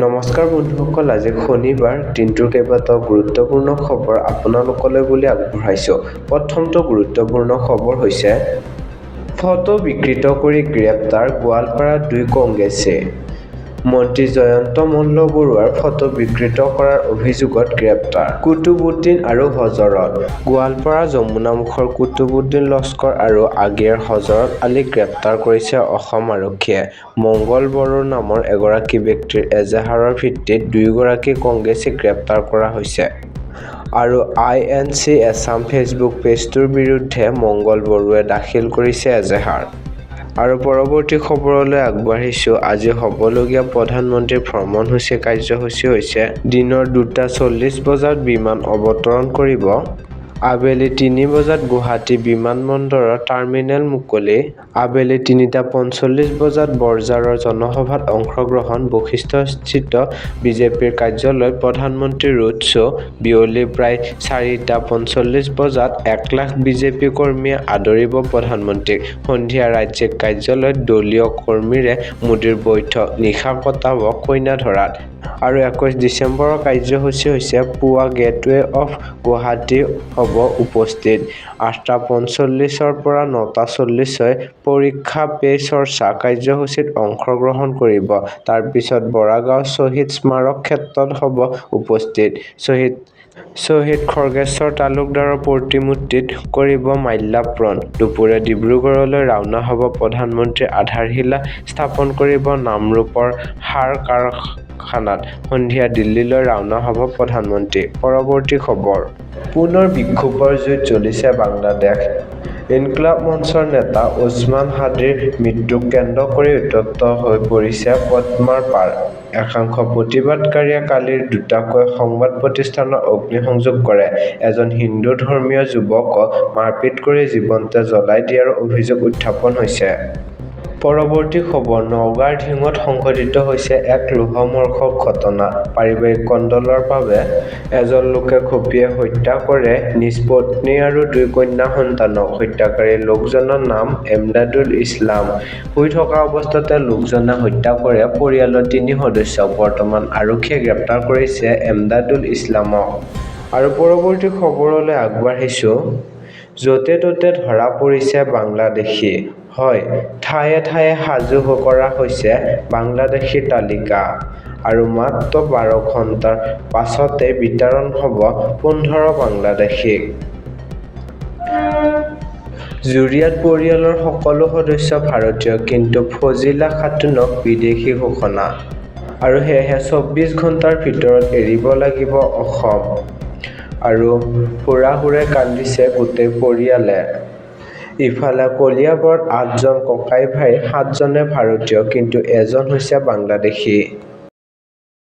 নমস্কাৰ বন্ধুসকল, আজি শনিবাৰ দিনটোৰ কেইবাটাও গুৰুত্বপূৰ্ণ খবৰ আপোনালোকলৈ বুলি আগবঢ়াইছো। প্ৰথমটো গুৰুত্বপূৰ্ণ খবৰ হৈছে ফটো বিকৃত কৰি গ্ৰেপ্তাৰ গোৱালপাৰাৰ 2 কংগ্ৰেছী। মন্ত্ৰী জয়ন্ত মল্ল বৰুৱাৰ ফটো বিকৃত কৰাৰ অভিযোগত গ্ৰেপ্তাৰ কুতুবুদ্দিন আৰু হজৰত। গোৱালপাৰা যমুনামুখৰ কুতুবুদ্দিন লস্কৰ আৰু আগিয়াৰ হজৰত আলীক গ্ৰেপ্তাৰ কৰিছে অসম আৰক্ষীয়ে। মংগল বড়ো নামৰ এগৰাকী ব্যক্তিৰ এজাহাৰৰ ভিত্তিত 2 গৰাকী কংগ্ৰেছীক গ্ৰেপ্তাৰ কৰা হৈছে। আৰু INC এছাম ফেচবুক পেজটোৰ বিৰুদ্ধে মংগল বড়োৱে দাখিল কৰিছে এজাহাৰ। আৰু পৰৱৰ্তী খবৰলৈ আগবাঢ়িছো। আজি হ'বলগীয়া প্ৰধানমন্ত্ৰীৰ ভ্ৰমণসূচী কাৰ্যসূচী হৈছে দিনৰ 2:40 বজাত বিমান অৱতৰণ কৰিব। আবেলি 3 বজাত গুৱাহাটী বিমানবন্দৰৰ টাৰ্মিনেল মুকলি। আবেলি 3:45 বজাত বৰঝাৰৰ জনসভাত অংশগ্ৰহণ। বশিষ্ঠস্থিত বিজেপিৰ কাৰ্যালয়ত প্ৰধানমন্ত্ৰীৰ ৰোড শ্ব'। বিয়লি প্ৰায় 4:45 বজাত 1 লাখ বিজেপি কৰ্মীয়ে আদৰিব প্ৰধানমন্ত্ৰীক। সন্ধিয়া ৰাজ্যিক কাৰ্যালয়ত দলীয় কৰ্মীৰে মোদীৰ বৈঠক। নিশা কটাব কইনাধৰাত। আৰু 21 ডিচেম্বৰৰ কাৰ্যসূচী হৈছে পুৱা গেটৱে অফ গুৱাহাটী হ'ব উপস্থিত। 8:45ৰ পৰা 9:40 পৰীক্ষা পে চৰ্চা কাৰ্যসূচীত অংশগ্ৰহণ কৰিব। তাৰ পিছত বৰাগাঁও শ্বহীদ স্মাৰক ক্ষেত্ৰত হ'ব উপস্থিত। শ্বহীদ খৰ্গেশ্বৰ তালুকদাৰৰ প্ৰতিমূৰ্তিত কৰিব মাল্যাৰ্পণ। দুপৰীয়া ডিব্ৰুগড়লৈ ৰাওনা হ'ব প্ৰধানমন্ত্ৰী। আধাৰশিলা স্থাপন কৰিব নামৰূপৰ সাৰ কাৰখানাত। সন্ধিয়া দিল্লীলৈ ৰাওনা হ'ব প্ৰধানমন্ত্ৰী। পৰৱৰ্তী খবৰ। পুনৰ বিক্ষোভৰ জুইত জ্বলিছে বাংলাদেশ। ইনকিলাব মঞ্চৰ নেতা ওছমান হাদিৰ মৃত্যুক কেন্দ্ৰ কৰি উত্তপ্ত হৈ পৰিছে পদ্মাৰ পাৰ। একাংশ প্ৰতিবাদকাৰীয়ে কালি দুটাকৈ সংবাদ প্ৰতিষ্ঠানত অগ্নিসংযোগ কৰে। এজন হিন্দু ধৰ্মীয় যুৱকক মাৰপিট কৰি জীৱনতে জ্বলাই দিয়াৰো অভিযোগ উত্থাপন হৈছে। পৰৱৰ্তী খবৰ। নওগাঁৰ ধিঙত সংঘটিত হৈছে এক লোমহৰ্ষক ঘটনা। পাৰিবাৰিক কন্দলৰ বাবে এজন লোকে ক্ষোভেৰে হত্যা কৰে নিজ পত্নী আৰু 2 কন্যা সন্তানক। হত্যাকাৰী লোকজনৰ নাম এমদাদুল ইছলাম। শুই থকা অৱস্থাতে লোকজনে হত্যা কৰে পৰিয়ালৰ 3 সদস্যক। বৰ্তমান আৰক্ষীয়ে গ্ৰেপ্তাৰ কৰিছে এমদাদুল ইছলামক। আৰু পৰৱৰ্তী খবৰলৈ আগবাঢ়িছো। য'তে ত'তে ধৰা পৰিছে বাংলাদেশী। হয়, ঠায়ে ঠায়ে সাজু কৰা হৈছে বাংলাদেশীৰ তালিকা। আৰু মাত্ৰ 12 ঘণ্টাৰ পাছতে বিতৰণ হ'ব 15 বাংলাদেশীক। জুৰিয়াত পৰিয়ালৰ সকলো সদস্য ভাৰতীয়, কিন্তু ফজিলা খাতুনক বিদেশী ঘোষণা। আৰু সেয়েহে 24 ঘণ্টাৰ ভিতৰত এৰিব লাগিব অসম। আৰু হুৰাহুৰে কান্দিছে গোটেই পৰিয়ালে। ইফালে কলিয়াবৰত 8জন ককাই ভাইৰ 7জনে ভাৰতীয়, কিন্তু এজন হৈছে বাংলাদেশী।